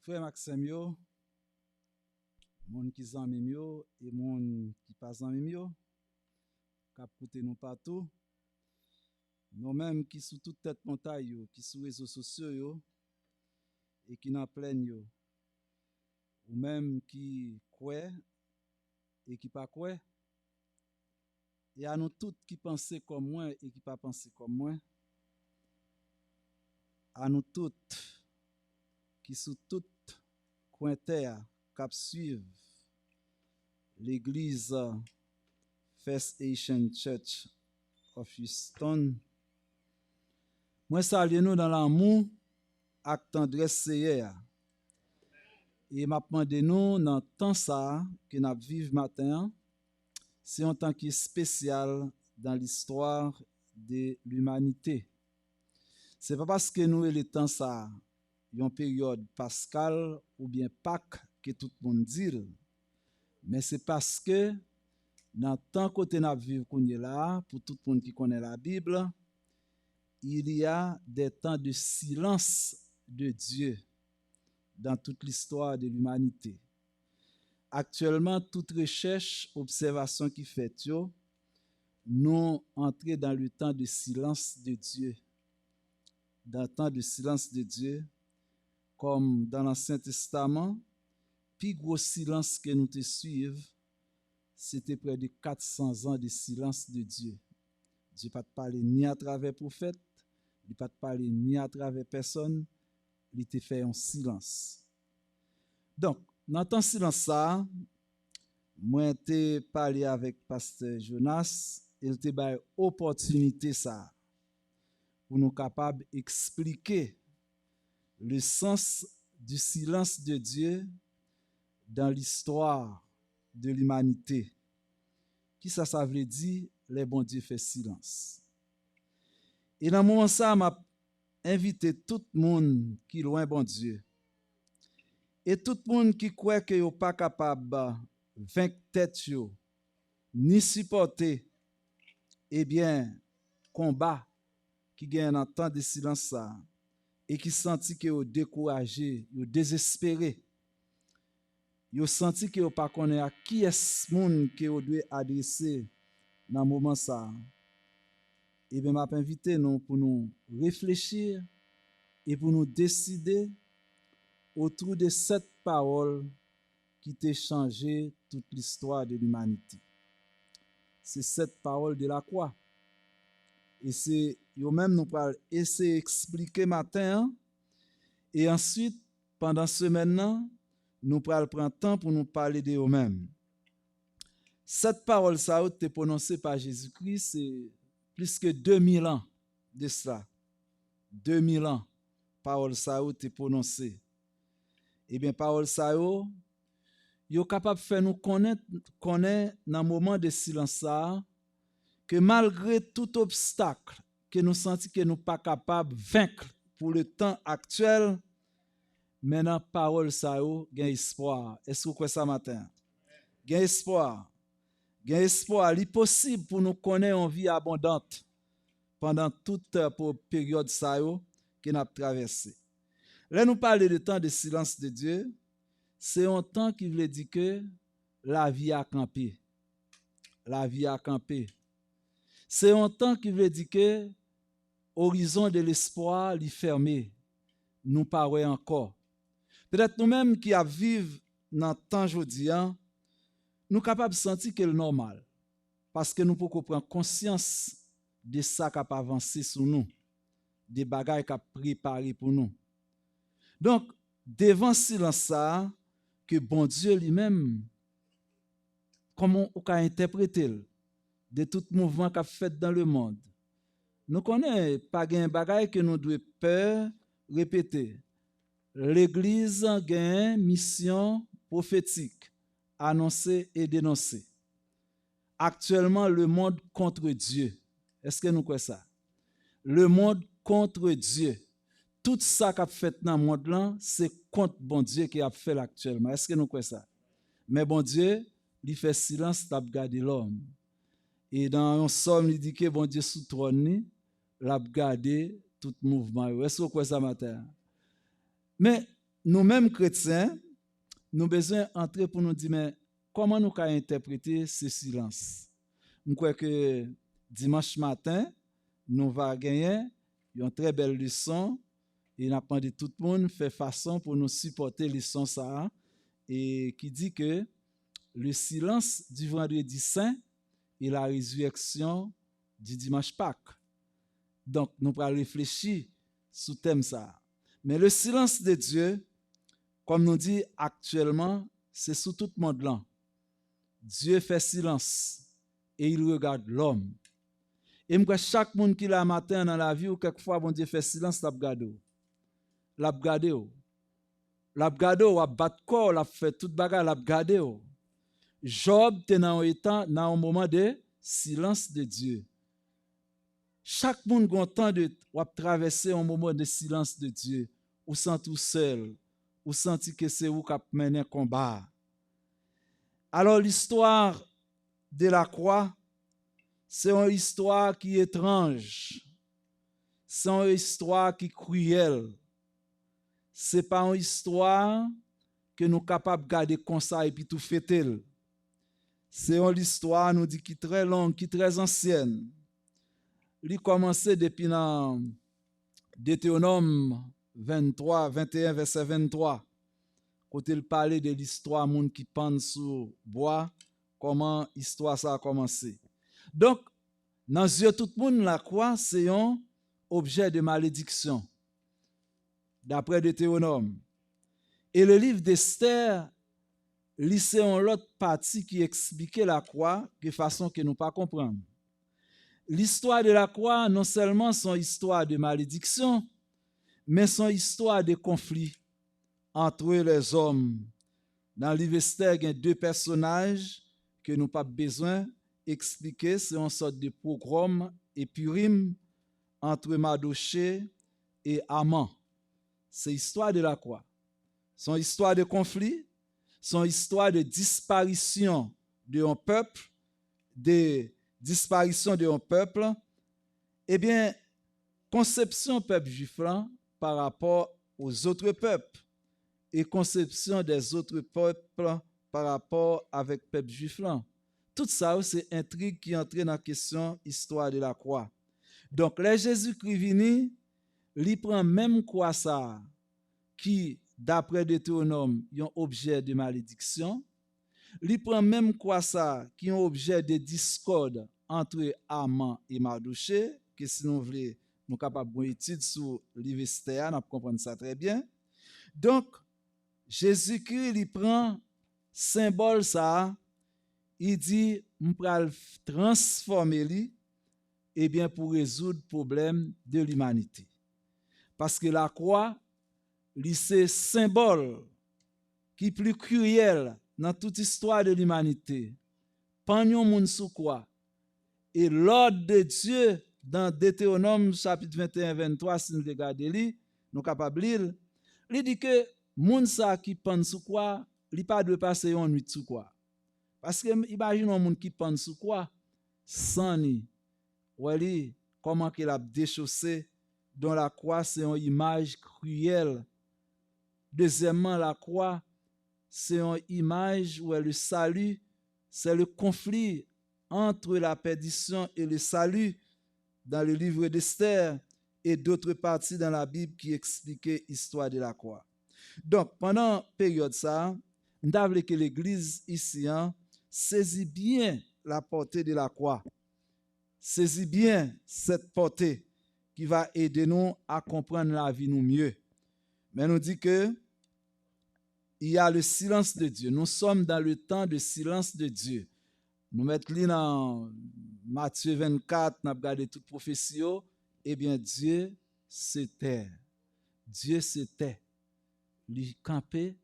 Frère Maxime yo, moun qui zanmim yo et moun qui pas zanmim yo, k'ap koute nous partout, nous mêmes qui sous toute tête montagne yo, qui sous réseaux sociaux yo et qui dans plaine yo, ou même qui croit et qui pas croit, et à nous tous qui pensent comme moi et qui pas penser comme moi, à nous toutes qui sous toute coin terre cap suivre l'église First Asian Church of Houston. Moi salue nous dans l'amour ak tendresse Seigneur. Et m'a demandé nous dans temps ça que n'a vivre matin, c'est un temps qui est spécial dans l'histoire de l'humanité. C'est pas parce que nous le temps ça une période pascale ou bien Pâques que tout le monde dit, mais c'est parce que dans tant côté n'a vivre qu'on est là, pour tout le monde qui connaît la Bible, il y a des temps de silence de Dieu dans toute l'histoire de l'humanité. Actuellement, toute recherche, observation qui fait, nous entrons dans le temps de silence de Dieu. Dans le temps de silence de Dieu, comme dans l'Ancien Testament, plus gros silence que nous te suivons, c'était près de 400 ans de silence de Dieu. Dieu n'a pas parlé ni à travers prophète, il n'a pas parlé ni à travers personne, il te fait un silence. Donc, dans ton silence ça, moi te parlé avec pasteur Jonas, il te ba opportunité ça pour nous capables d'expliquer le sens du silence de Dieu dans l'histoire de l'humanité. Qui ça veut dire, les bons dieux fait silence. Et dans ce moment ça, m'a invité tout le monde qui est loin bon Dieu. Et tout le monde qui croit que n'est pas capable de vaincre tête yo, ni supporter, eh bien, combat qui gagne un temps de silence ça, et qui senti que yo découragé, yo désespéré, yo senti que yo pas connaît à qui est monde que yo doit adresser dans moment ça. Et bien m'a invité nous pour nous réfléchir et pour nous décider autour de cette parole qui t'a changé toute l'histoire de l'humanité. C'est cette parole de la croix. Et c'est yo même nous parle essayer d'expliquer matin et ensuite pendant semaine nous pral prendre temps pour nous parler de eux-mêmes. Cette parole ça a été prononcée par Jésus-Christ, c'est plus que 2000 ans de cela. 2000 ans parole ça a été prononcée. Eh bien parole ça yo capable faire nous connaître dans moment de silence ça que malgré tout obstacle que nous sentons que nous pas capable de vaincre pour le temps actuel, maintenant parole ça gain espoir. Est-ce que vous croyez ça matin? Gain espoir. Gain espoir, il est possible pour nous connaître une vie abondante pendant toute période ça que nous avons traversé. Là nous parlons de temps de silence de Dieu, c'est un temps qui veut dire que la vie a campé. La vie a campé. C'est un temps qui veut dire que l'horizon de l'espoir est fermé. Nous parlons encore. Peut-être nous-mêmes qui vivons dans le temps aujourd'hui, nous sommes capables de sentir que c'est normal. Parce que nous pouvons prendre conscience de ça qui a avancé sur nous, des bagages qui a préparé pour nous. Donc, devant silence ça, que bon Dieu lui-même, comment on peut interpréter de tout mouvement qu'a fait dans le monde. Nous connaissons pas un bagage que nous devons peur répéter. L'Église a une mission prophétique, annoncer et dénoncer. Actuellement, le monde contre Dieu. Est-ce que nous croyons ça? Le monde contre Dieu. Tout ça qu'a fait dans le monde là, c'est contre bon Dieu qui a fait actuellement. Est-ce que nous croyons ça? Mais bon Dieu, il fait silence, il a gardé l'homme. Et dans un psaume, il dit que bon Dieu sous trône, il a gardé tout mouvement. Est-ce que vous croyez ça matin? Mais nous-mêmes chrétiens, nous besoin entrer pour nous dire, mais comment nous pouvons interpréter ce silence? Je crois que dimanche matin, nous allons gagner une très belle leçon. Et nous avons demandé tout le monde faire façon pour nous supporter leçon ça. Et qui dit que le silence du vendredi saint et la résurrection du dimanche Pâques. Donc, nous allons réfléchir sur le thème ça. Mais le silence de Dieu, comme nous dit actuellement, c'est sous tout le monde là. Dieu fait silence et il regarde l'homme. Et moi, chaque monde qui l'a matin dans la vie, ou quelquefois, bon Dieu fait silence, l'a regardé. L'a regardé. L'a regardé, l'a battu corps, l'a fait toute bagarre, l'a regardé. Job était dans un moment de silence de Dieu. Chaque monde a temps de traverser un moment de silence de Dieu. Ou sent tout seul, ou senti que c'est vous qui menez un combat. Alors l'histoire de la croix, c'est une histoire qui est étrange. C'est une histoire qui est cruelle. Ce n'est pas une histoire que nous sommes capables de garder comme ça et puis tout fêter. C'est une histoire, nous dit, qui est très longue, qui est très ancienne. Elle a commencé depuis dans Deutéronome 23, 21, verset 23. Quand il parlait de l'histoire monde qui pend sous bois, comment l'histoire ça a commencé. Donc, dans les yeux de tout le monde, la croix, c'est un objet de malédiction, d'après Deutéronome. Et le livre d'Esther, c'est une autre partie qui expliquait la croix de façon que nous ne pas comprendre. L'histoire de la croix, non seulement son histoire de malédiction, mais son histoire de conflit entre les hommes. Dans le livre d'Esther, il y a deux personnages que nous n'avons pas besoin d'expliquer. C'est une sorte de pogrom et Purim entre Mardochée et Haman. C'est l'histoire de la croix. Son histoire de conflit, son histoire de disparition d'un peuple, eh bien, conception peuple juif par rapport aux autres peuples et conception des autres peuples par rapport avec le peuple juif. Tout ça, c'est intrigue qui entre dans la question histoire de la croix. Donc, là, Jésus-Christ vini, il prend même croix ça, qui, d'après Deutéronome, est un objet de malédiction. Il prend même croix ça, qui est un objet de discorde entre Haman et Mardochée, que si nous voulons, nous sommes capables de étude sur l'Ivestéa, nous comprenons ça très bien. Donc, Jésus-Christ, il prend symbole ça, il dit, on va transformer lui, eh bien, pour résoudre le problème de l'humanité. Parce que la croix, c'est symbole qui est plus cruel dans toute histoire de l'humanité. Pagnon moun sous quoi? Et l'ordre de Dieu dans Deutéronome chapitre 21-23, si nous regardons, nous sommes capables de lire, il dit que moun sa qui pend sous quoi, il pas de passer une nuit sous quoi. Parce que imagine un monde qui pend sous quoi, sans ni, comment qu'il a déchaussé, dont la croix c'est une image cruelle. Deuxièmement, la croix, c'est une image où le salut, c'est le conflit entre la perdition et le salut dans le livre d'Esther et d'autres parties dans la Bible qui expliquaient l'histoire de la croix. Donc, pendant la période ça, nous avons que l'Église ici saisit bien la portée de la croix, saisit bien cette portée qui va aider nous à comprendre la vie nous mieux. Mais nous dit que il y a le silence de Dieu. Nous sommes dans le temps de silence de Dieu. Nous mettons dans Matthieu 24, nous avons regardé toute prophétie. Eh bien, Dieu se tait. Dieu se tait. Il campé,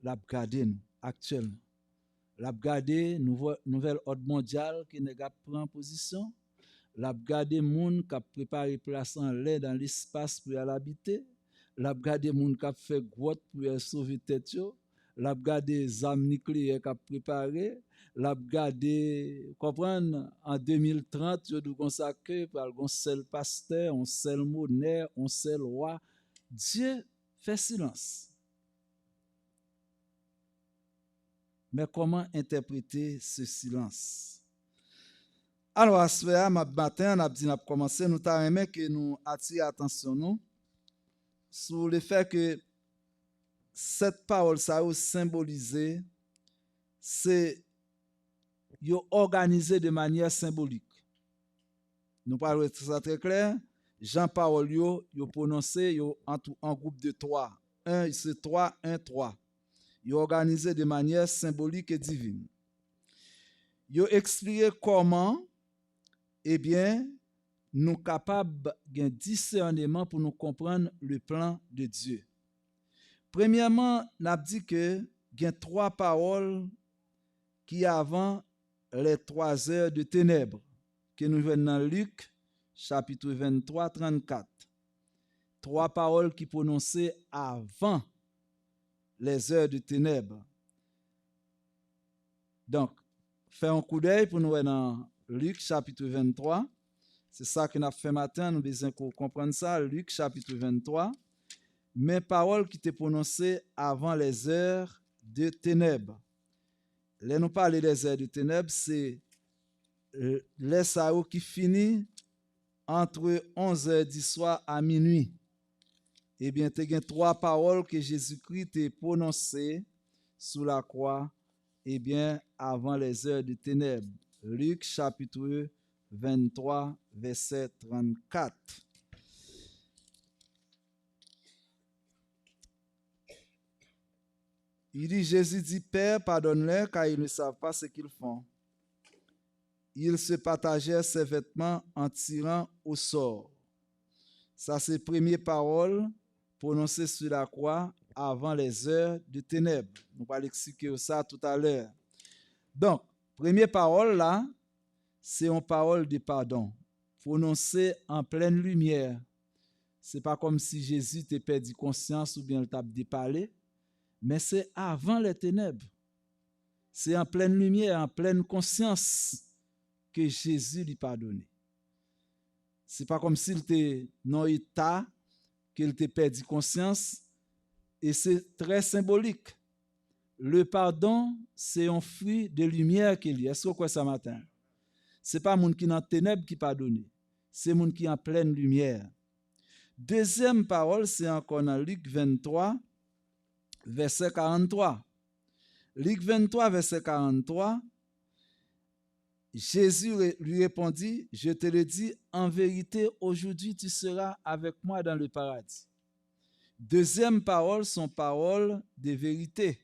l'a regardé nous actuellement. L'a regardé nouvelle ordre mondial qui n'est pas pris en position. L'a regardé monde qui a préparé place en l'air dans l'espace pour y l'habiter. L'a regardé moun qui a fait grotte pour sauver tête yo, l'a regardé armes nucléaires qui a préparé, l'a regardé comprendre en 2030 yo dou consacrer par un seul pasteur, un seul monnaie, un seul roi. Dieu fait silence. Mais comment interpréter ce silence? Alors, à ce matin, on a dit, on a commencé, nous avons aimé que nous attirer l'attention nous sur le fait que cette parole, ça a symbolisé, c'est organisé de manière symbolique. Nous parlons de ça très clair. Jean parole yo prononcé en groupe de 3. 1, c'est 3, 1, 3. Yo organisé de manière symbolique et divine. Yo expliqué comment, eh bien, nous capables d'un discernement pour nous comprendre le plan de Dieu. Premièrement, nous avons dit que il y a 3 paroles qui avant les 3 heures de ténèbres que nous venons dans Luc chapitre 23, 34. 3 paroles qui prononcées avant les heures de ténèbres. Donc, faire un coup d'œil pour nous dans Luc chapitre 23. C'est ça que nous avons fait matin, nous avons besoin de comprendre ça. Luc chapitre 23. Mais paroles qui étaient prononcées avant les heures de ténèbres. Là, nous parlons des heures de ténèbres, c'est les sao qui finit entre 11h du soir à minuit. Eh bien, il y a 3 paroles que Jésus-Christ a prononcées sous la croix, eh bien, avant les heures de ténèbres. Luc chapitre 23, verset 34. Il dit, Jésus dit, Père, pardonne-leur, car ils ne savent pas ce qu'ils font. Ils se partagèrent ses vêtements en tirant au sort. Ça, c'est la première parole prononcée sur la croix avant les heures de ténèbres. Nous allons expliquer ça tout à l'heure. Donc, première parole là, c'est une parole de pardon, prononcée en pleine lumière. Ce n'est pas comme si Jésus t'a perdu conscience ou bien t'a déparlé, mais c'est avant les ténèbres. C'est en pleine lumière, en pleine conscience que Jésus lui pardonné. C'est pas comme s'il était dans l'état qu'il t'a perdu conscience, et c'est très symbolique. Le pardon, c'est un fruit de lumière qu'il y a. Est-ce que vous croyez ça matin? C'est pas monde qui est dans ténèbres qui pardonne, c'est monde qui est en pleine lumière. Deuxième parole, c'est encore dans Luc 23, verset 43. Luc 23, verset 43. Jésus lui répondit, je te le dis, en vérité, aujourd'hui tu seras avec moi dans le paradis. Deuxième parole, sont paroles de vérité.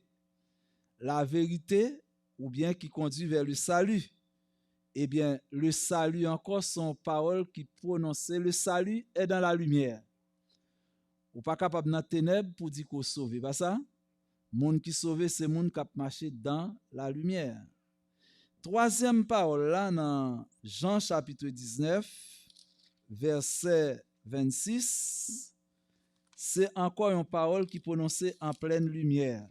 La vérité, ou bien qui conduit vers le salut. Eh bien, le salut encore sont paroles qui prononcent. Le salut est dans la lumière. Ou pas capable dans les ténèbres pour dire qu'on sauve, pas ça? Monde qui sauve, c'est monde qui a marché dans la lumière. Troisième parole là dans Jean chapitre 19, verset 26, c'est encore une parole qui est prononcée en pleine lumière.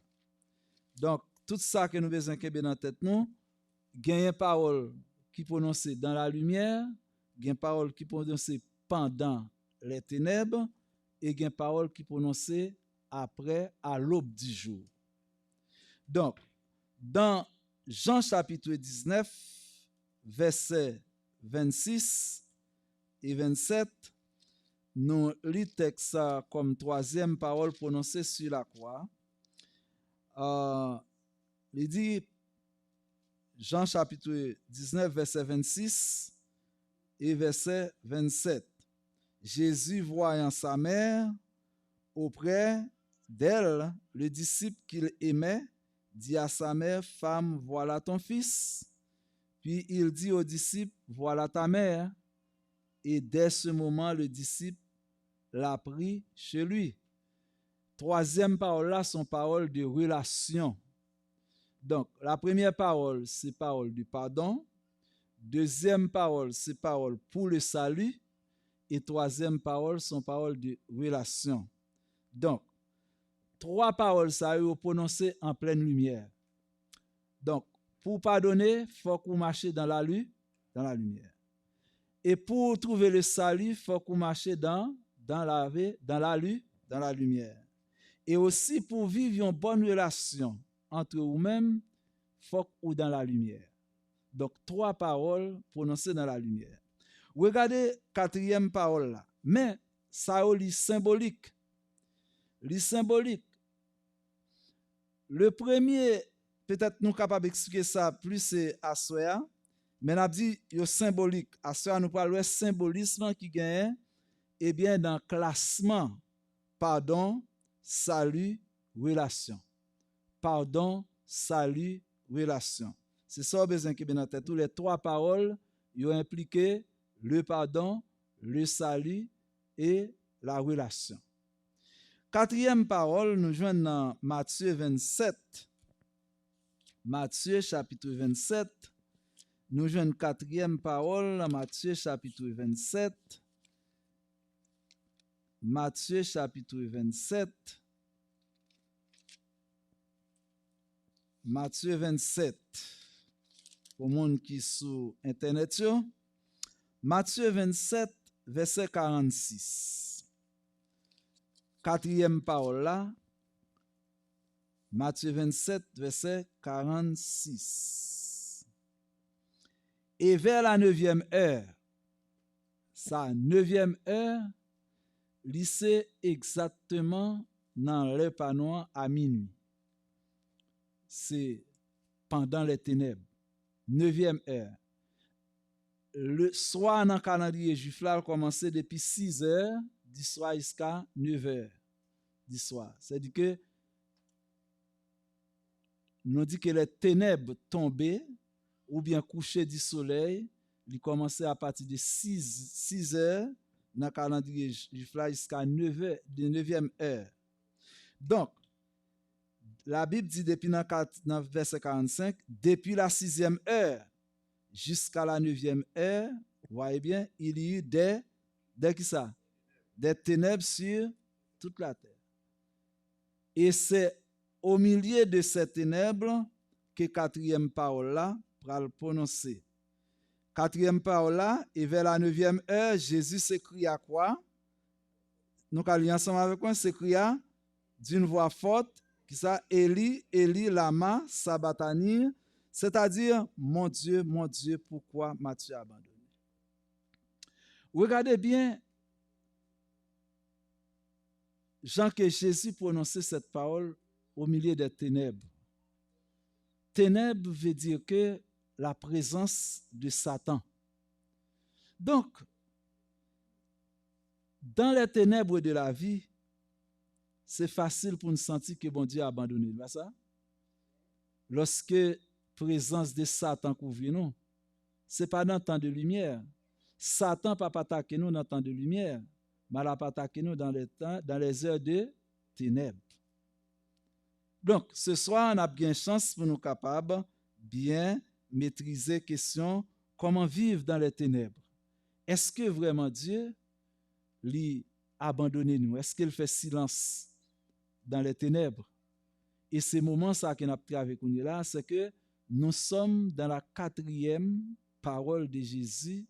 Donc, tout ça que nous besoin de dans la tête nous, il y a une parole qui est prononcée dans la lumière, il y a une parole qui est prononcée pendant les ténèbres, et il y a une parole qui est prononcée après, à l'aube du jour. Donc, dans Jean chapitre 19, versets 26 et 27, nous lisons texte comme troisième parole prononcée sur la croix. Il dit, Jean chapitre 19, verset 26 et verset 27. Jésus voyant sa mère auprès d'elle, le disciple qu'il aimait, dit à sa mère, femme, voilà ton fils. Puis il dit au disciple, voilà ta mère. Et dès ce moment, le disciple l'a pris chez lui. Troisième parole là, sont paroles de relation. Donc, la première parole, c'est parole du pardon. Deuxième parole, c'est parole pour le salut. Et troisième parole, sont paroles de relation. Donc, 3 paroles, ça a été prononcées en pleine lumière. Donc, pour pardonner, il faut qu'on marche dans la lumière. Et pour trouver le salut, il faut qu'on marche dans la lumière. Et aussi pour vivre une bonne relation entre vous-même faut ou dans la lumière. Donc, 3 paroles prononcées dans la lumière. Regardez 4e parole là. Mais ça est symbolique. Les symbolique. Le premier, peut-être nous capables d'expliquer ça plus c'est Assoya, mais on a dit yo symbolique. Assoya nous parle symbolisme qui gagne eh bien dans classement pardon, salut, relation. Pardon, salut, relation. C'est ça besoin que bien en tête. Tous les 3 paroles ont impliqué le pardon, le salut et la relation. 4e parole, nous joignons dans Matthieu 27. Matthieu chapitre 27. Nous joignons 4e parole dans Matthieu chapitre 27. Matthieu chapitre 27. Matthieu 27. Pour les gens qui sont sur Internet, Matthieu 27, verset 46. 4e parole là. Matthieu 27, verset 46. Et vers la 9e heure, sa 9e heure, lycée exactement dans le panneau à minuit. C'est pendant les ténèbres. 9e heure. Le soir dans le calendrier juif là, commençait depuis 6 heures du soir jusqu'à 9 heures du soir. C'est-à-dire que nous dit que les ténèbres tombaient ou bien coucher du soleil, il commençait à partir de 6 heures dans le calendrier juif là jusqu'à 9 heures, de 9e heure. Donc, la Bible dit depuis dans verset 45, depuis la 6e heure jusqu'à la 9e heure, vous voyez bien, il y a eu des qui ça? Des ténèbres sur toute la terre. Et c'est au milieu de ces ténèbres que 4e parole là va le prononcer. 4e parole là, et vers la 9e heure, Jésus s'écria à quoi? Nous allons ensemble avec moi, s'écria d'une voix forte, qui ça? Eli, Eli, lama sabachthani, c'est-à-dire, mon Dieu, pourquoi m'as-tu abandonné? Regardez bien, Jean que Jésus prononçait cette parole au milieu des ténèbres. Ténèbres veut dire que la présence de Satan. Donc, dans les ténèbres de la vie, c'est facile pour nous sentir que bon Dieu a abandonné. Pas ça? Lorsque la présence de Satan couvre nous, ce n'est pas dans le temps de lumière. Satan ne peut pas attaquer nous dans le temps de lumière, mais il va attaquer nous dans les heures de ténèbres. Donc, ce soir, on a bien chance pour nous capables bien maîtriser la question comment vivre dans les ténèbres. Est-ce que vraiment Dieu lui abandonné nous? Est-ce qu'il fait silence dans les ténèbres? Et ces moments ça qu'on a pris avec nous là, c'est que nous sommes dans la 4e parole de Jésus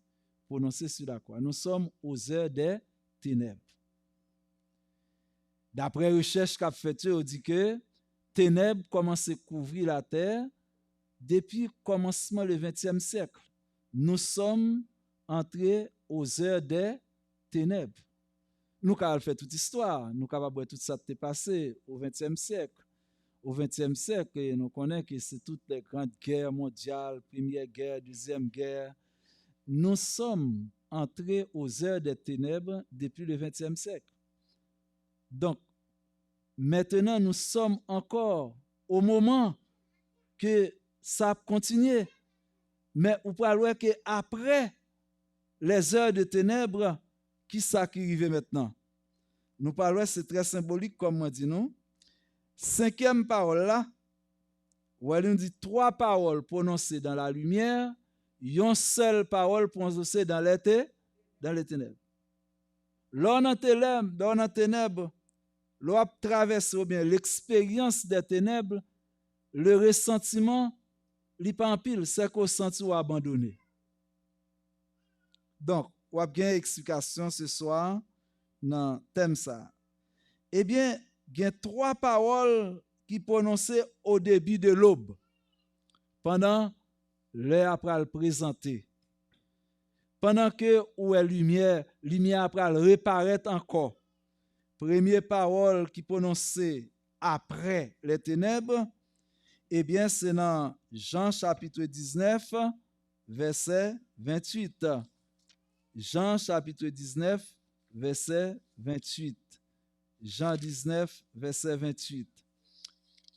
prononcée sur la croix. Nous sommes aux heures des ténèbres. D'après recherche qu'a fait, on dit que ténèbres commencent à couvrir la terre depuis le commencement du XXe siècle. Nous sommes entrés aux heures des ténèbres. Nous avons fait toute l'histoire, nous avons fait tout ça qui est passé au XXe siècle. Au XXe siècle, nous connaissons que c'est toutes les grandes guerres mondiales, première guerre, deuxième guerre. Nous sommes entrés aux heures des ténèbres depuis le XXe siècle. Donc, maintenant, nous sommes encore au moment que ça continue. Mais vous pouvez voir qu'après les heures de ténèbres, qui ça qui arrive maintenant? Nous parlons, c'est très symbolique, comme on dit nous. 5e parole là, où elle nous dit 3 paroles prononcées dans la lumière, une seule parole prononcée dans les ténèbres. L'on en ténèbres, l'on traverse bien l'expérience des ténèbres, le ressentiment, li pas en pile, c'est qu'on senti ou abandonné. Donc, on a bien explication ce soir dans thème ça. Eh bien, il y a 3 paroles qui prononcées au début de l'aube. pendant l'heure après le présenter, pendant que où est lumière après le reparaître encore. Première parole qui prononcée après les ténèbres, eh bien c'est dans Jean chapitre 19, verset 28. Jean chapitre 19, verset 28. Jean 19, verset 28.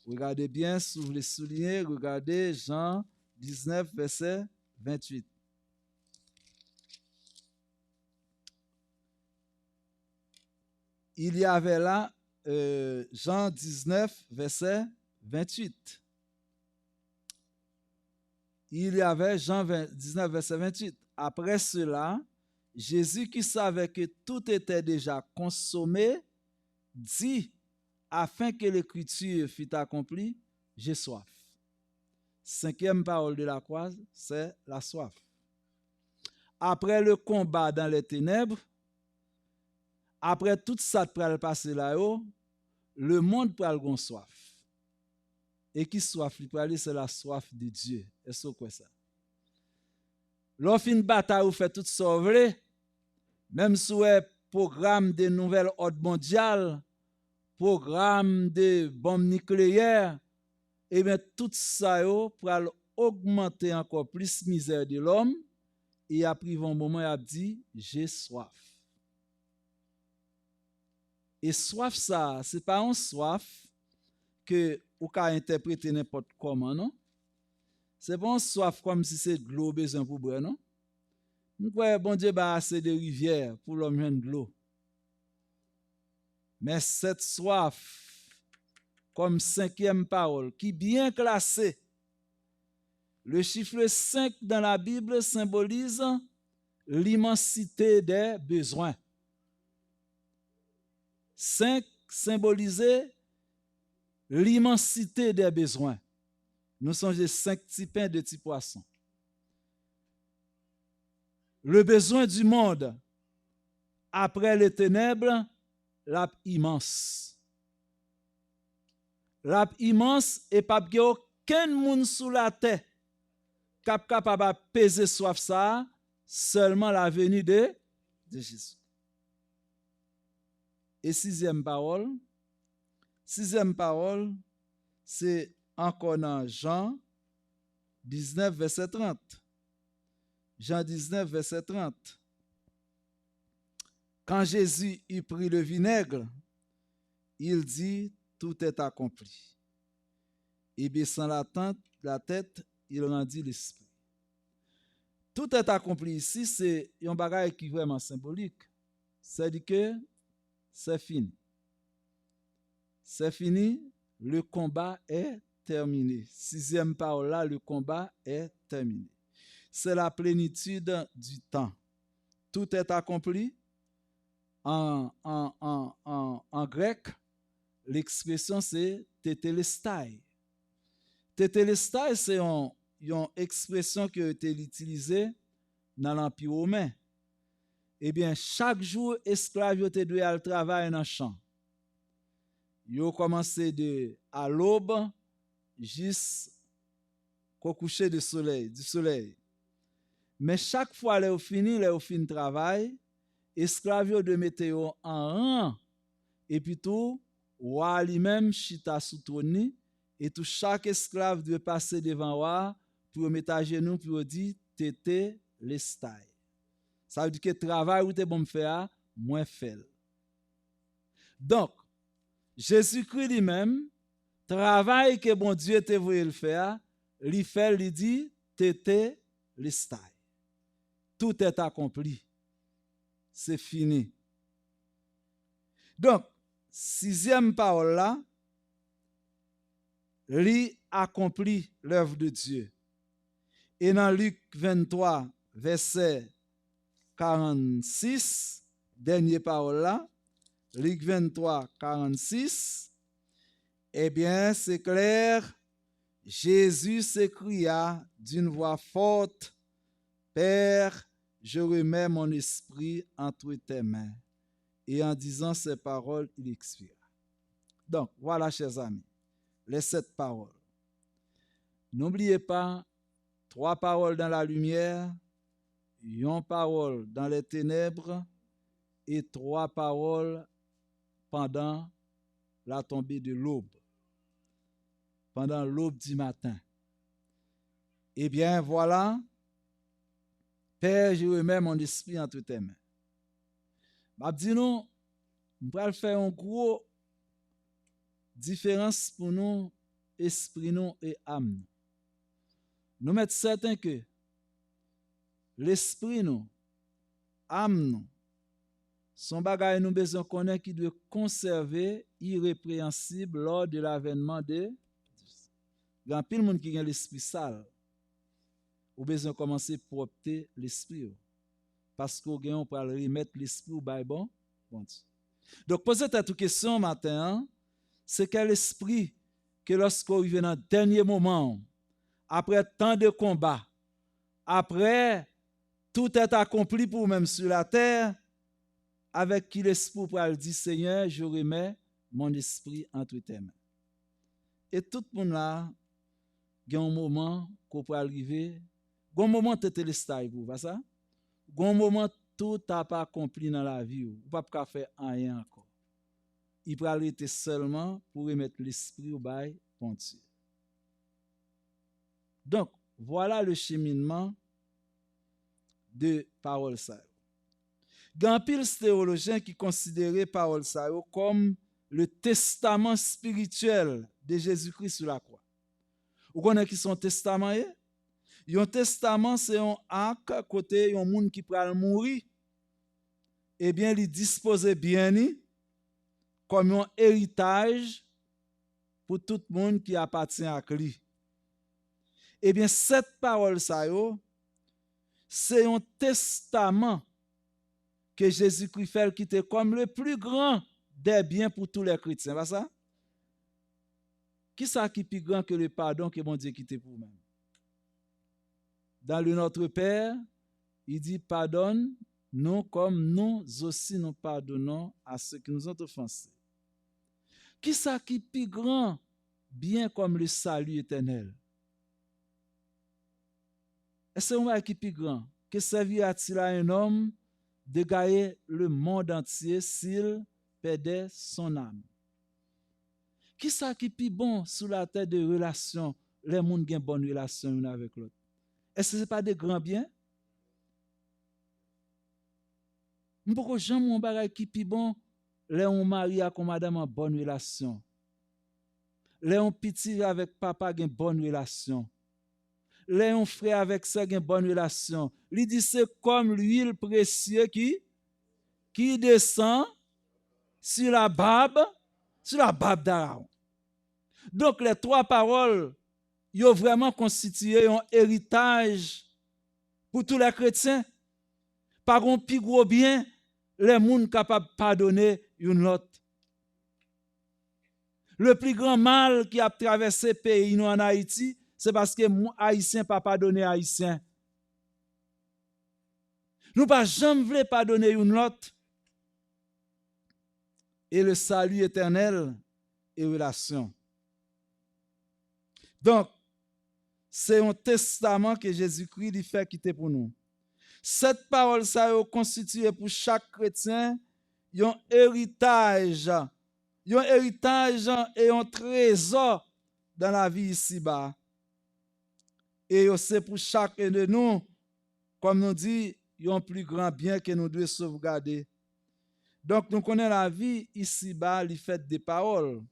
Regardez bien, si vous voulez souligner, regardez Jean 19, verset 28. Il y avait là Jean 19, verset 28. Il y avait Jean 19, verset 28. Après cela, Jésus, qui savait que tout était déjà consommé, dit, afin que l'écriture fût accomplie, j'ai soif. Cinquième parole de la croix, c'est la soif. Après le combat dans les ténèbres, après tout ça qui va passer là-haut, le monde va avoir soif. Et qui soif, c'est la soif de Dieu. Est-ce que c'est ça? Lorsqu'on fait une bataille, on fait tout sauver, même sous le programme de nouvelles ordre mondial, programme de bombes nucléaires, et bien tout ça pour augmenter encore plus la misère de l'homme. Et après un moment, il a dit, j'ai soif. Et soif, ça, ce n'est pas une soif que vous pouvez interpréter n'importe comment, non? Ce n'est pas une soif comme si c'est de l'eau besoin pour boire, non? Nous croyons bon Dieu a assez de rivières pour l'homme de l'eau. Mais cette soif, comme cinquième parole, qui est bien classée, le chiffre 5 dans la Bible symbolise l'immensité des besoins. 5 symbolisait l'immensité des besoins. Nous sommes 5 petits pains, 2 petits poissons. Le besoin du monde après les ténèbres, l'app immense. L'app immense et pas aucun monde sous la terre capable de peser soif ça, seulement la venue de Jésus. Et sixième parole, c'est encore dans Jean 19, verset 30. Jean 19, verset 30. Quand Jésus eut pris le vinaigre, il dit, tout est accompli. Et baissant la tête, il rendit l'esprit. Tout est accompli ici, c'est un bagage qui est vraiment symbolique. C'est-à-dire que c'est fini. C'est fini, le combat est terminé. Sixième parole là, le combat est terminé. C'est la plénitude du temps. Tout est accompli. En grec, l'expression c'est tetelestai. Tetelestai, c'est une expression qui a été utilisée dans l'Empire romain. Eh bien, chaque jour, esclaves étaient dû aller travailler dans le champ. Ils ont commencé à l'aube jusqu'au coucher du soleil. Mais chaque fois qu'ils ont fini le travail, esclaves de mettre en rang. Et puis tout, roi lui-même chita sous trône, et tout chaque esclave doit passer devant roi pour mettre à genoux pour dire tété lestai. Ça veut dire que le travail où tu es bon faire, moins fait. Donc, Jésus-Christ lui-même, travail que bon Dieu te voulu le faire, lui fait, lui dit tété lestai. Tout est accompli. C'est fini. Donc, sixième parole là, lui accomplit l'œuvre de Dieu. Et dans Luc 23, verset 46, dernière parole là, Luc 23, 46, eh bien, c'est clair, Jésus s'écria d'une voix forte, Père, je remets mon esprit entre tes mains. Et en disant ces paroles, il expira. Donc, voilà, chers amis, les 7 paroles. N'oubliez pas, 3 paroles dans la lumière, 1 parole dans les ténèbres et 3 paroles pendant la tombée de l'aube, pendant l'aube du matin. Eh bien, voilà, Père, je remets mon esprit entre tes mains. Je dis nous, nous allons faire une grosse différence pour nous, esprit nous et âme. Nous mettons certain que l'esprit nous, âme nous, son bagage nous besoin connaître qui doit conserver irrépréhensible lors de l'avènement de. Il y a pile monde qui a l'esprit sale. Ou besoin commencer pour opter l'esprit. Parce qu'on gagne pour remettre l'esprit au bail bon. Donc, posez cette question matin, c'est quel esprit que lorsqu'on arrive dans le dernier moment, après tant de combats, après tout est accompli pour même sur la terre, avec qui l'esprit pour dire Seigneur, je remets mon esprit entre tes mains. Et tout le monde là, il y a un moment qu'on peut arriver, il y a un moment où tu es style pour pas ça? Il y a un moment tout n'a pas accompli dans la vie, ou pas qu'à faire rien encore. Il peut arrêter seulement pour remettre l'esprit au bail bon Dieu. Donc, voilà le cheminement de parole ça. Il y a un pile théologien qui considérait parole ça comme le testament spirituel de Jésus-Christ sur la croix. Vous connaissez qui son testament est? Un testament, c'est un acte côté un monde qui peut mourir. Eh bien, il dispose bien comme un héritage pour tout le monde qui appartient à lui. Eh bien, cette parole, c'est un testament que Jésus-Christ fait qui était comme le plus grand des biens pour tous les chrétiens. Pas ça? Qui ça qui est plus grand que le pardon que mon Dieu quitté pour nous? Dans le Notre Père, il dit pardonne nous comme nous aussi nous pardonnons à ceux qui nous ont offensés. Qui ça qui est plus grand bien comme le salut éternel? Est-ce que c'est qui est plus grand? Que servira-t-il à un homme de gagner le monde entier s'il perdait son âme? Qui ça qui est plus bon sur la terre de relations? Les gens ont une bonne relation l'un avec l'autre. Est-ce que ce n'est pas des grands biens? Pourquoi jamais mon bagage qui est plus bon? Les on marie avec madame en bonne relation. Les on petit avec papa une bonne relation. Les on frère avec sœur une bonne relation. Il dit c'est comme l'huile précieuse qui descend sur la barbe d'Aaron. Donc les 3 paroles ils ont vraiment constitué un héritage pour tous les chrétiens. Par un plus gros bien, les gens capables de pardonner une autre. Le plus grand mal qui a traversé le pays nous en Haïti, c'est parce que les Haïtiens ne pas pardonner les Haïtiens. Nous ne pas jamais pardonner une autre. Et le salut éternel est relation. Donc, c'est un testament que Jésus-Christ lui fait quitter pour nous. Cette parole, ça est constituée pour chaque chrétien un héritage et un trésor dans la vie ici-bas. Et c'est pour chacun de nous, comme nous dit, un plus grand bien que nous devons sauvegarder. Donc, nous connaissons la vie ici-bas, il fait des paroles.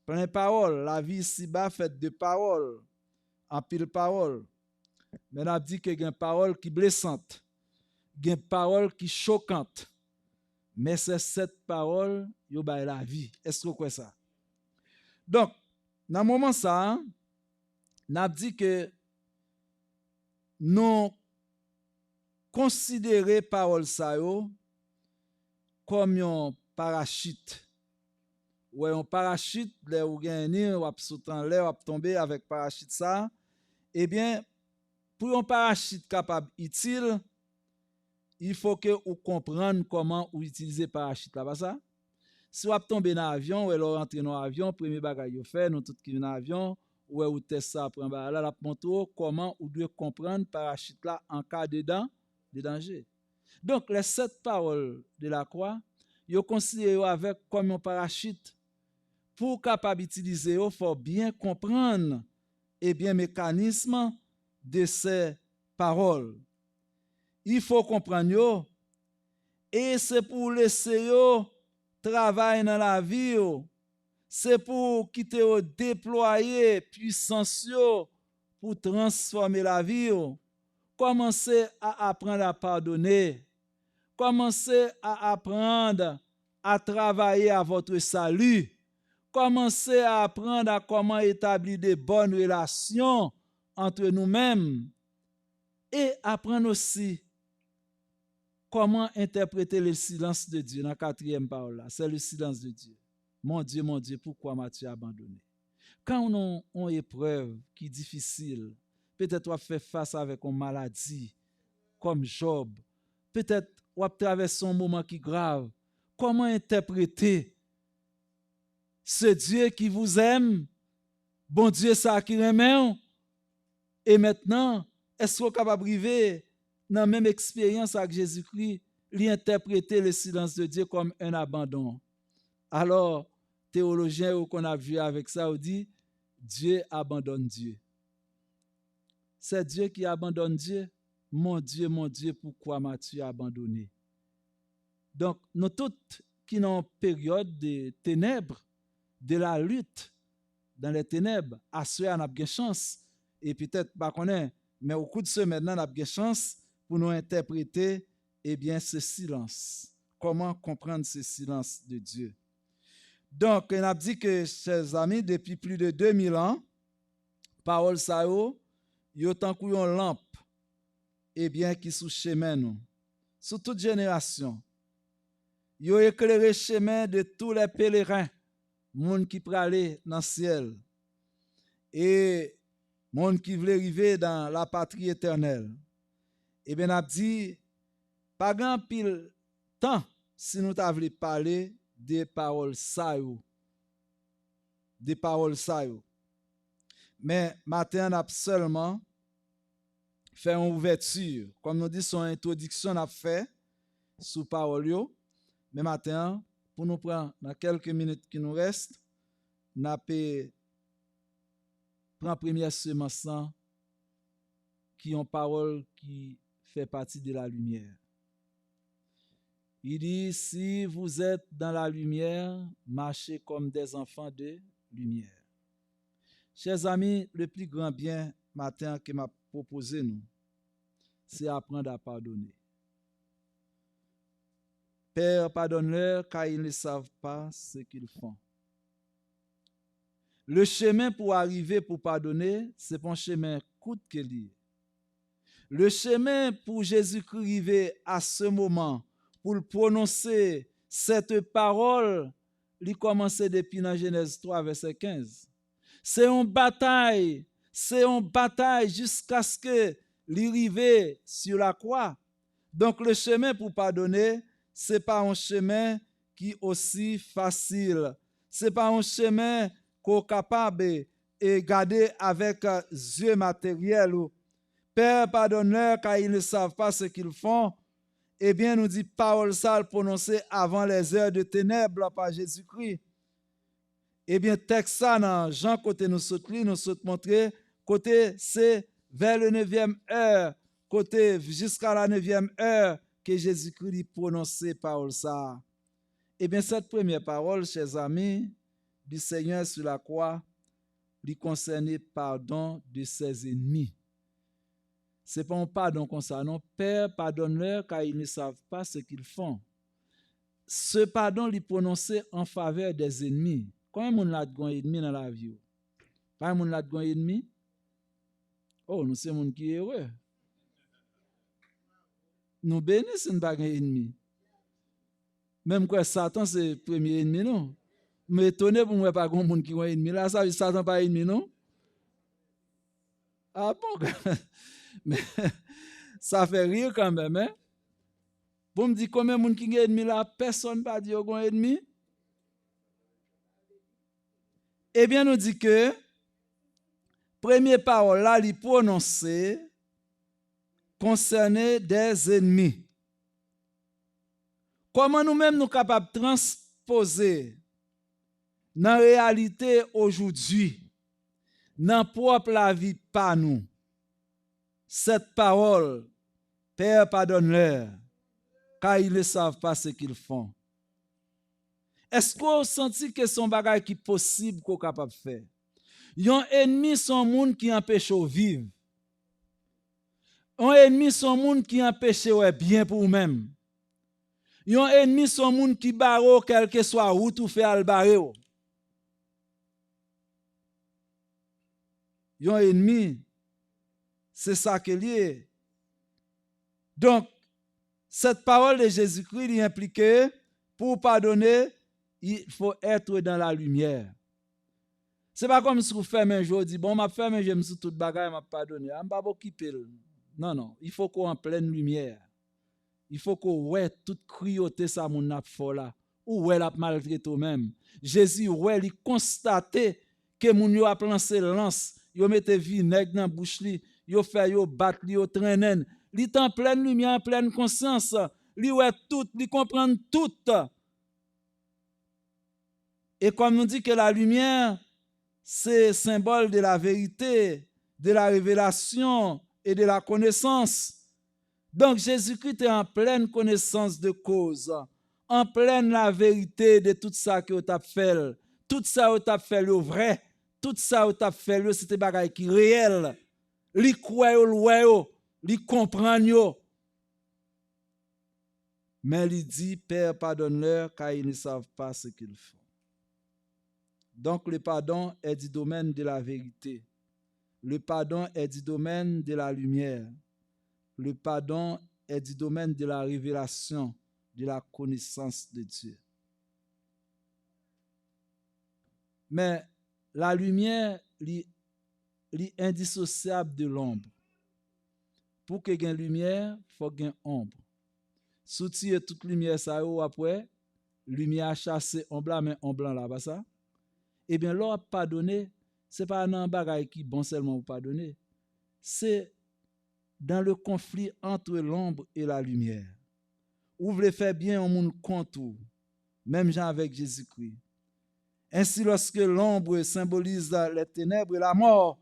Plein de paroles. La vie ici-bas fait de paroles. En pile parole. Mais on a dit qu'il y a une parole qui est blessante. Il y a une parole qui est choquante. Mais c'est cette parole qui est la vie. Est-ce que vous croyez ça? Donc, dans ce moment ça, on a dit que nous considérons parole ça comme un parachute. Ou un parachute, là où gagner, ou sauter en l'air, ou tomber avec parachute ça. Eh bien, pour un parachute capable utile, il faut que vous compreniez comment vous utilisez le parachute là, pas ça? Si vous tombez dans l'avion, ou alors rentrez dans l'avion, premier bagage vous fait, nous tous qui dans l'avion, ouais ou test ça prend là la montre comment ou doit comprendre parachute là en cas de danger. Donc les 7 paroles de la croix, yo considéré avec comme un parachute pour capable utiliser il faut bien comprendre et bien mécanisme de ces paroles. Il faut comprendre yo et c'est pour laisser yo travailler dans la vie yo. C'est pour quitter yo déployer puissance yo pour transformer la vie yo. Commencez à apprendre à pardonner. Commencez à apprendre à travailler à votre salut. Commencez à apprendre à comment établir de bonnes relations entre nous-mêmes. Et apprendre aussi comment interpréter le silence de Dieu. Dans la 4e parole là, c'est le silence de Dieu. Mon Dieu, pourquoi m'as-tu abandonné? Quand on a une épreuve qui est difficile, peut-être on fait face avec une maladie, comme Job, peut-être on traverse un moment qui est grave. Comment interpréter ce Dieu qui vous aime, bon Dieu ça qui remet, et maintenant, est-ce qu'on est capable de vivre dans la même expérience avec Jésus-Christ, lui interpréter le silence de Dieu comme un abandon? Alors, théologien qu'on a vu avec ça, on dit, Dieu abandonne Dieu. C'est Dieu qui abandonne Dieu. Mon Dieu, pourquoi m'as-tu abandonné? Donc, nous toutes qui sommes en période de ténèbres, de la lutte dans les ténèbres, à ceux on a bien chance. Et peut-être pas connaît, mais au cours de ce maintenant, on a bien chance pour nous interpréter ce silence. Comment comprendre ce silence de Dieu? Donc, on a dit que, chers amis, depuis plus de 2000 ans, parole ça yo tant qu'une lampe qui sous chemin nous, sous toute génération. Yo éclairé le chemin de tous les pèlerins, monde qui pralé dans le ciel et monde qui veut arriver dans la patrie éternelle. Et bien a dit pas grand pile temps si nous t'avons parler des paroles ça yo. Des paroles ça yo. Mais matin on a seulement fait une ouverture, comme nous dit son introduction a fait sous parole yo. Mais matin pour nous prendre dans quelques minutes qui nous restent, n'a pas prend première semence qui ont parole qui fait partie de la lumière. Il dit, si vous êtes dans la lumière, marchez comme des enfants de lumière. Chers amis, le plus grand bien matin que m'a proposé nous, c'est apprendre à pardonner. Père, pardonne-leur car ils ne savent pas ce qu'ils font. Le chemin pour arriver pour pardonner, c'est pas un chemin coûte que lui. Le chemin pour Jésus-Christ arriver à ce moment, pour prononcer cette parole, il commence depuis dans Genèse 3, verset 15. C'est une bataille jusqu'à ce que l'arrivée sur la croix. Donc le chemin pour pardonner, ce n'est pas un chemin qui est aussi facile. Ce n'est pas un chemin qu'on est capable de garder avec yeux matériels. Père, pardonne-leur car ils ne savent pas ce qu'ils font. Eh bien, nous dit parole sale prononcée avant les heures de ténèbres par Jésus-Christ. Eh bien, texte ça dans Jean côté nous saute montrer, côté c'est vers le 9e heure, côté jusqu'à la 9e heure que Jésus-Christ prononcé parole ça. Eh bien, cette première parole, chers amis, du Seigneur sur la croix, lui concernait pardon de ses ennemis. Ce n'est pas un pardon comme ça, non. Père, pardonne-leur car ils ne savent pas ce qu'ils font. Ce pardon lui prononcé en faveur des ennemis. Combien de monde a de ennemis dans la vie? Pas de monde a de ennemis? Oh, nous sommes gens qui sont heureux. Nous bénissons nous pas ennemis. Même quand Satan c'est le premier ennemi, non? Mais étonné pour moi pas de monde qui ont ennemi. Là, ça veut dire Satan pas ennemi, non? Ah bon? Mais ça fait rire quand même, hein? Pour me dire combien de monde qui ont ennemi là, personne pas dit qu'ils ont ennemi. Eh bien, nous dit que première parole là, il prononcée concernait des ennemis. Comment nous-mêmes nous capables de transposer dans la réalité aujourd'hui, dans propre la vie pas nous, cette parole, Père pardonne-leur, car ils ne savent pas ce qu'ils font. Est-ce qu'on senti que son bagage qui possible qu'on capable de faire? Yon ennemi son monde qui empêche de vivre. Un ennemi son monde qui empêche de bien pour vous-même. Yon ennemi son monde qui barre quel que soit route ou fait al barre. Yon ennemi, c'est ça que lié. Donc, cette parole de Jésus-Christ il implique pour pardonner, il faut être dans la lumière. C'est pas comme si vous fermez un jour, dit bon, m'a fermé, j'aime sous toute bagaille, m'a pardonné. On va pas occuper. Non, non, il faut qu'on en pleine lumière. Il faut qu'on ouais toute cruauté ça mon n'a fait là. Ou ouais l'a maltraité même. Jésus ouais il constaté que moun yo a lancé lance, yo mette vinaigre dans bouche li, yo fait yo battre li, yo traîner. Li en pleine lumière, en pleine conscience, li ouais tout, li comprend tout. Et comme nous dit que la lumière c'est symbole de la vérité, de la révélation et de la connaissance. Donc Jésus-Christ est en pleine connaissance de cause, en pleine la vérité de tout ça que vous avez fait. Tout ça que vous avez fait le vrai, tout ça que vous avez fait le c'était bagaille qui réel. Li croit yo, li comprend yo. Mais il dit Père pardonne-leur car ils ne savent pas ce qu'ils font. Donc le pardon est du domaine de la vérité. Le pardon est du domaine de la lumière. Le pardon est du domaine de la révélation, de la connaissance de Dieu. Mais la lumière est indissociable de l'ombre. Pour que y ait lumière, il faut qu'il y ait ombre. Si toute lumière ça après, lumière chassée ombre mais ombre là, pas ça? Eh bien, l'on pardonner, ce n'est pas un bagage qui bon seulement pour pardonner. C'est dans le conflit entre l'ombre et la lumière. Vous voulez faire bien au monde contre, même gens avec Jésus-Christ. Ainsi, lorsque l'ombre symbolise les ténèbres et la mort,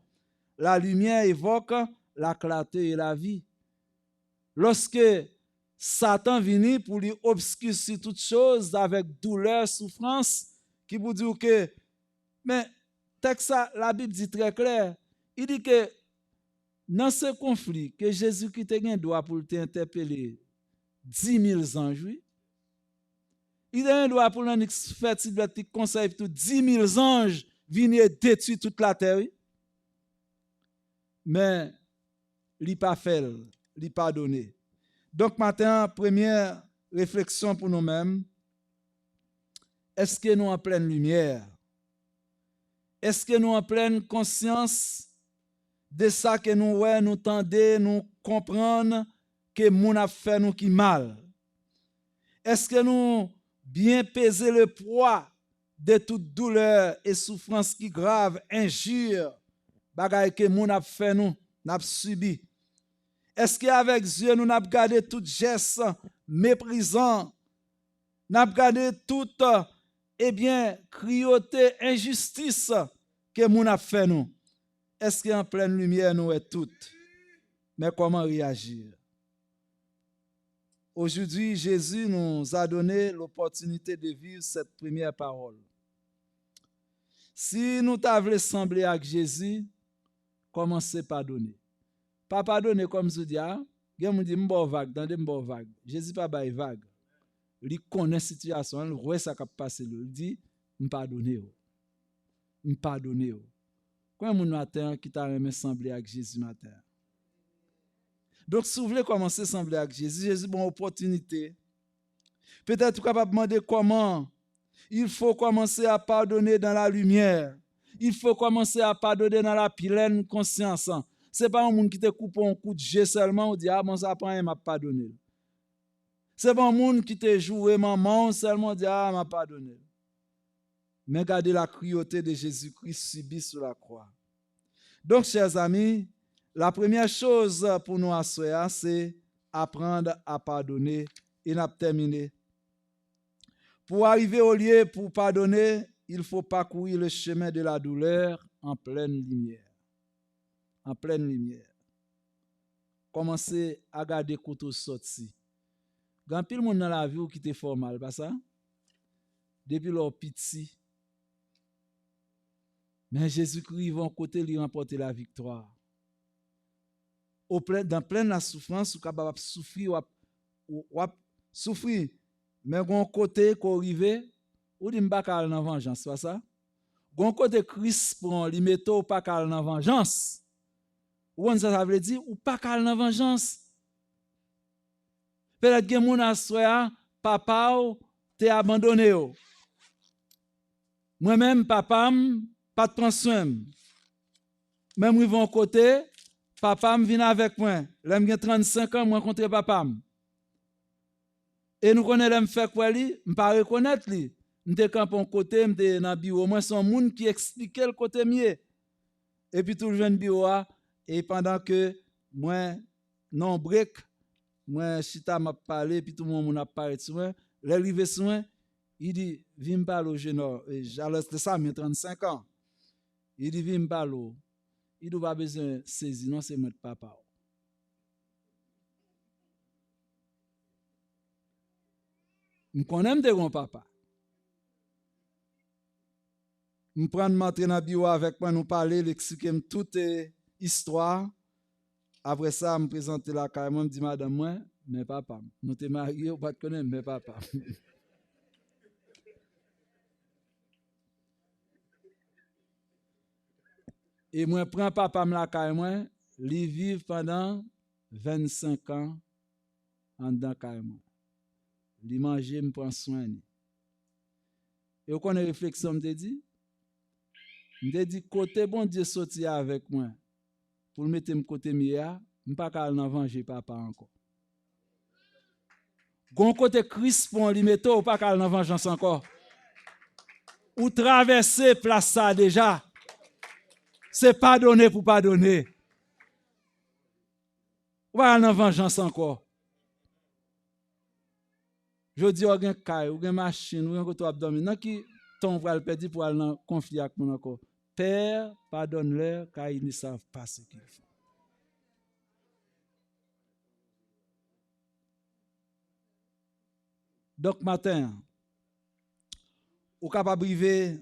la lumière évoque la clarté et la vie. Lorsque Satan vient pour lui obscurcir toutes choses avec douleur, souffrance, qui vous dit que, mais texte la Bible dit très clair, il dit que dans ce conflit, que Jésus-Christ a un droit pour t'interpeller 10 000 anges, oui. Il a un droit pour nous faire un conseil pour 10 000 anges venir détruire toute la terre. Oui. Mais il n'a pas fait, il n'a pas donné. Donc maintenant, première réflexion pour nous-mêmes, est-ce que nous en pleine lumière? Est-ce que nous en pleine conscience de ça que nous ouais, nous tendez, nous comprendre que moun a fait nous qui mal? Est-ce que nous bien peser le poids de toute douleur et souffrance qui grave, injure, bagaille que moun a fait nous, n'a subi? Est-ce qu'avec Dieu nous n'a gardé tout geste méprisant, n'a gardé toute cruauté, injustice que moun a fait nous? Est-ce qu'en pleine lumière nous est toutes? Mais comment réagir? Aujourd'hui, Jésus nous a donné l'opportunité de vivre cette première parole. Si nous t'avons semblé avec Jésus, commencez par pardonner. Pas pardonner comme je dis, il y a des gens vague, dans des vague. Jésus pas bail vague. Il connaît la situation, il voit ça qui passe. Il dit, pardonnez. Pardonnez. Quand mon matin qui t'a aimé sembler avec Jésus matin. Donc si vous voulez commencer à sembler avec Jésus, Jésus bon opportunité. Peut-être vous capable demander comment. Il faut commencer à pardonner dans la lumière. Il faut commencer à pardonner dans la pleine conscience. Ce n'est pas un monde qui te coupe un coup de jet seulement, on dit ah bon ça prend un m'a pardonné. Ce n'est pas un monde qui te joue maman seulement, on dit ah m'a pardonné. Mais regardez la cruauté de Jésus-Christ subie sur la croix. Donc, chers amis, la première chose pour nous asseoir, c'est apprendre à pardonner. Et n'a terminé. Pour arriver au lieu pour pardonner, il faut parcourir le chemin de la douleur en pleine lumière. En pleine lumière. Commencez à garder couteau sorti. Grand pile monde dans la vie qui était formal, pas ça? Depuis leur petit. Mais Jésus-Christ va côté lui remporter la victoire. Dans pleine la souffrance, ou capable de souffrir, ou souffrir. Mais gon côté qu'on arrive, ou dit m'pa kal nan vengeance, pas ça? Gon côté Christ prend li metto pas kal nan vengeance. Ou ça veut dire ou pas kal nan vengeance. Peut-être que moun assoya papa ou t'es abandonné ou. Moi-même papa pas de prendre soin. Même ils vont côté papa vient avec moi. L'aime gen 35 ans moi rencontrer papa. Et nous connaissons l'aime faire quoi li, m'pas reconnaître li. M'te camp en côté, m'te dans bureau, moi son monde qui explique le côté mieux. Et puis tout jeune bureau et pendant que moi non break, moi chita m'a parlé puis tout le monde m'a parlé de moi, l'arrivé soin, il dit viens me parler au jeune et j'allais de ça mais 35 ans. Il dit viens me parler. Il doit pas besoin saisir non c'est moi papa. Je connais mon papa. Je prends m'entrer dans le bureau avec moi, nous parler, l'expliquer toute histoire. Après ça, je me présente la carrément, je dis madame, moi, mais papa. Nous sommes mariés, on ne connaît pas, mais papa. Et moi, je prends papa la carrément, lui vivre pendant 25 ans en dedans carrément. Lui manger, me prend soin. Et vous connaissez la réflexion, je me dit? Je dit, côté bon Dieu sorti avec moi, pour le mettre côté mia, je ne peux pas venger papa encore. Gon côté Christ pour lui mettre, ou pas qu'à vengeance encore. Ou traverser place ça déjà. C'est pardonner pour pardonner. Ou pas qu'à vengeance encore. Je dis, ou gen caille, ou gen machine, ou gen koto abdomen, nan qui ton va le perdre pour aller dans conflit avec mon encore. Père, pardonne-leur car ils ne savent pas ce qu'ils font. Donc matin, ou capable vivre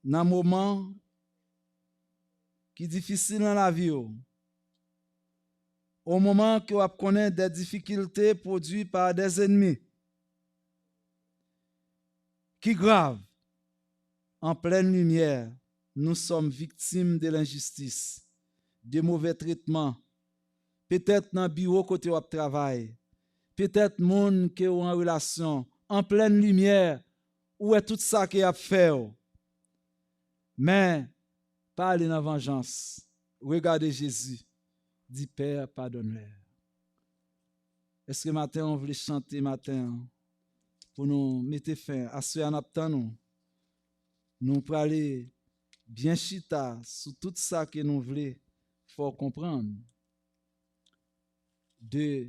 dans un moment qui est difficile dans la vie. Au moment que vous connaissez des difficultés produites par des ennemis qui grave, en pleine lumière, nous sommes victimes de l'injustice, de mauvais traitements, peut-être dans le bureau côté où travail, peut-être monde qui est en relation, en pleine lumière, où est tout ça qui a fait. Mais, pas aller dans la vengeance. Regardez Jésus. Dit Père, pardonne-leur. Est-ce que matin on voulait chanter matin pour nous mettre fin à ce qu'on nous? Nous pour aller bien chita sur tout ça que nous voulons, faut comprendre de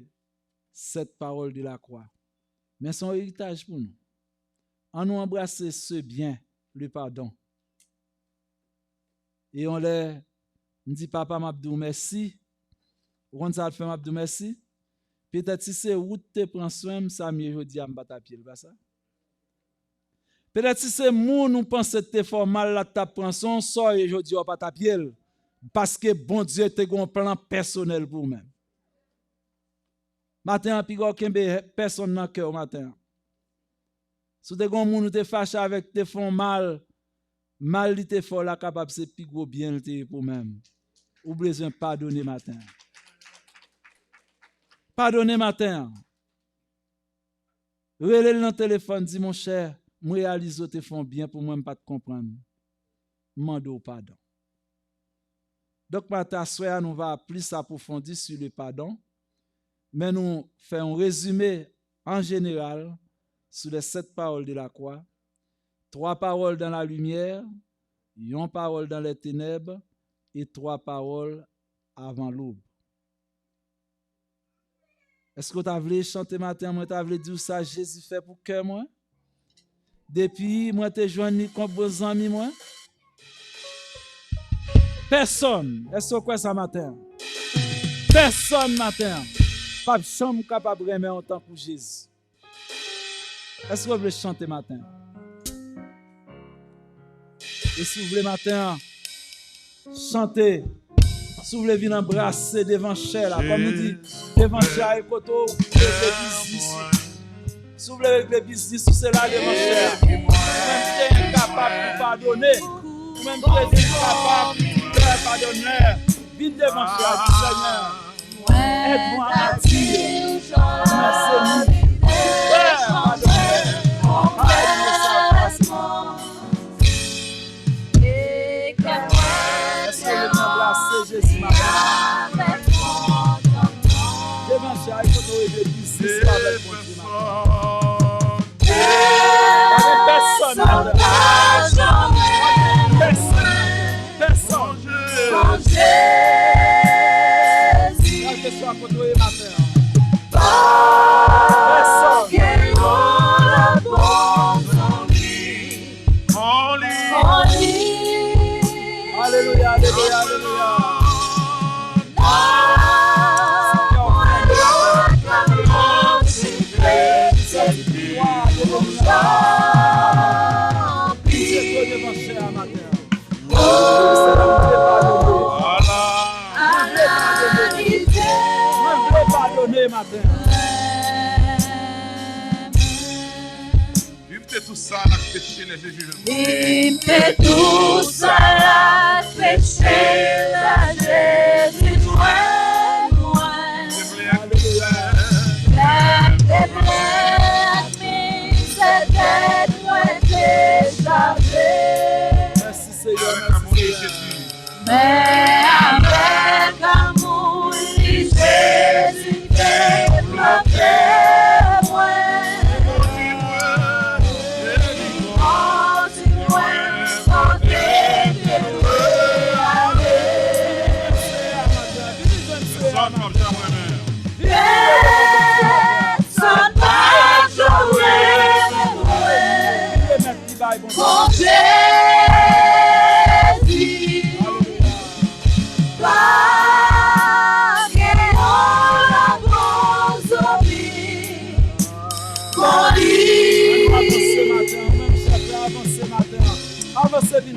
cette parole de la croix. Mais son héritage pour nous. En nous embrasser ce bien, le pardon. Et on leur dit papa m'abdou merci. On ça fait m'abdou merci. Peut-être si c'est route te prend soin, ça mieux jodi à m'battre pied, pas ça. Peut-être si c'est moun nous pense te fort mal la ta prend son sort et jodi pas ta pied parce que bon Dieu te gon plan personnel pour même. Matin puis aucun personne dans cœur matin. Si te gon moun te fâché avec te font mal li te fort la capable c'est plus gros bien pour même. Ou besoin pardonner matin. Pardonnez matin. Relève dans le téléphone, dit mon cher, moi réalise te font bien pour moi pas te comprendre. Mando pardon. Donc matin soir nous va plus approfondir sur le pardon, mais nous faisons un résumé en général sur les 7 paroles de la croix, 3 paroles dans la lumière, Une parole dans les ténèbres et 3 paroles avant l'aube. Est-ce que tu as voulu chanter matin, moi tu as voulu dire ça Jésus fait pour cœur moi? Depuis moi te joindre comme bon ami moi? Personne. Est-ce que quoi ça matin? Personne matin. Pas de chambre capable de remettre en tant que Jésus. Est-ce que vous voulez chanter matin? Et si vous voulez matin, chanter, si vous voulez venir embrasser devant cher, là, comme nous dit, devant cher et koto, le business. Si vous voulez avec le business, c'est là devant cher. Vous-même qui êtes incapable de pardonner, vous-même qui êtes incapable de pardonner, venez devant cher, du Seigneur. Aide-moi à attirer. Merci. Jésus m'appelle. Devant Dieu, il faut nous aider ici avec personne. Personne. Quel que soit côté matin. Alléluia, alléluia, alléluia. Tout ça la péché les Jésus. Limpe tout ça la péché la Jésus loin loin. La déplaire mais c'était loin déchargé. Merci Seigneur, merci Jésus. Mais avec amour Jésus développé. Mon Jésus, avancez bien.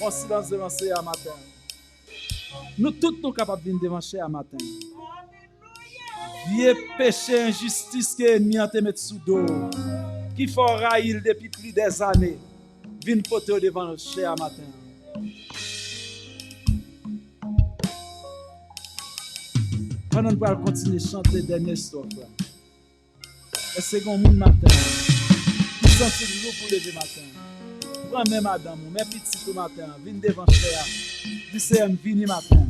On silence devant ce matin. Nous tous nous capables de venir devant ce matin. Vieux péché, injustice que l'ennemi a te mettre sous dos, qui font raïl depuis plus des années, viens porter devant le cher matin. Pendant nous allons continuer à chanter des derniers strophes. Et c'est comme monde matin, qui sentit le jour pour lever matin. Prends mes madame, mes petits tout matin, viens devant le cher, du CM, viens matin.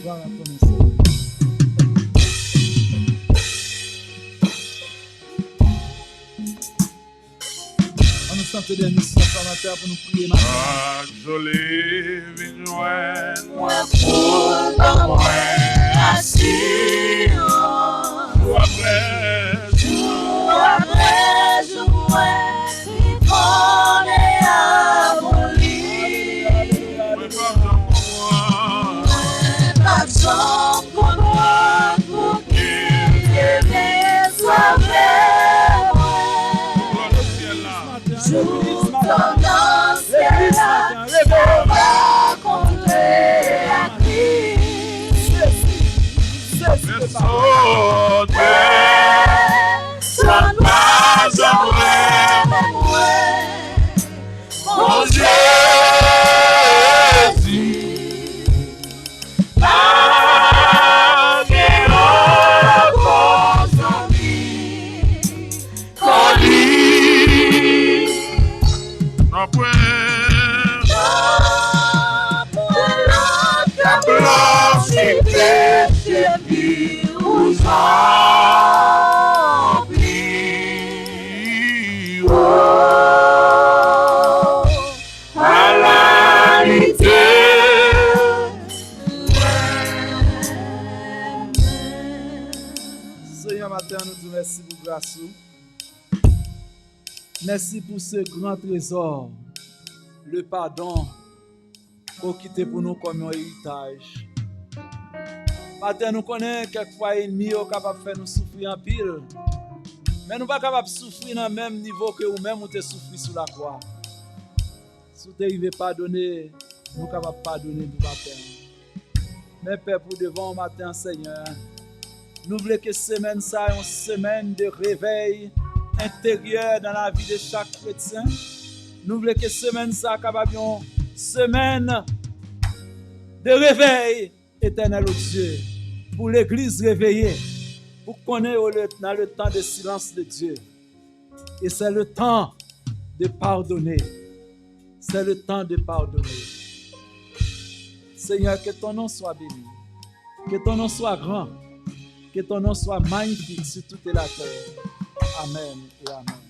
Voilà, commencer. On nous sent des missions parlementaires pour nous prier maintenant. Joli, vignoine. moi pour dans moi assis. Jour après jour, il connaît à mon lit. Pas de chambre pour moi, pour qu'il vienne sauver moi. Jour dans le ciel, on va contrer à Christ. Sonne pas, j'en rêve, mon Dieu. merci pour grâce. Merci pour ce grand trésor, le pardon qu'on quitte pour nous comme un héritage. Matin, nous connaissons quelquefois ennemis qui sont capables de faire nous souffrir en pile. Mais nous ne sommes pas capables de souffrir dans le même niveau que vous-même, vous avez souffert sur la croix. Si vous n'arrivez pas à pardonner, nous sommes capables de pardonner du matin. Mais Père, pour devant matin, Seigneur, nous voulons que semaine ça une semaine de réveil intérieur dans la vie de chaque chrétien. Nous voulons que semaine ça capable une semaine de réveil éternel au Dieu. Pour l'église réveillée, pour qu'on ait dans le temps de silence de Dieu. Et c'est le temps de pardonner. C'est le temps de pardonner. Seigneur, que ton nom soit béni. Que ton nom soit grand. Que ton nom soit magnifique sur toute la terre. Amen et amen.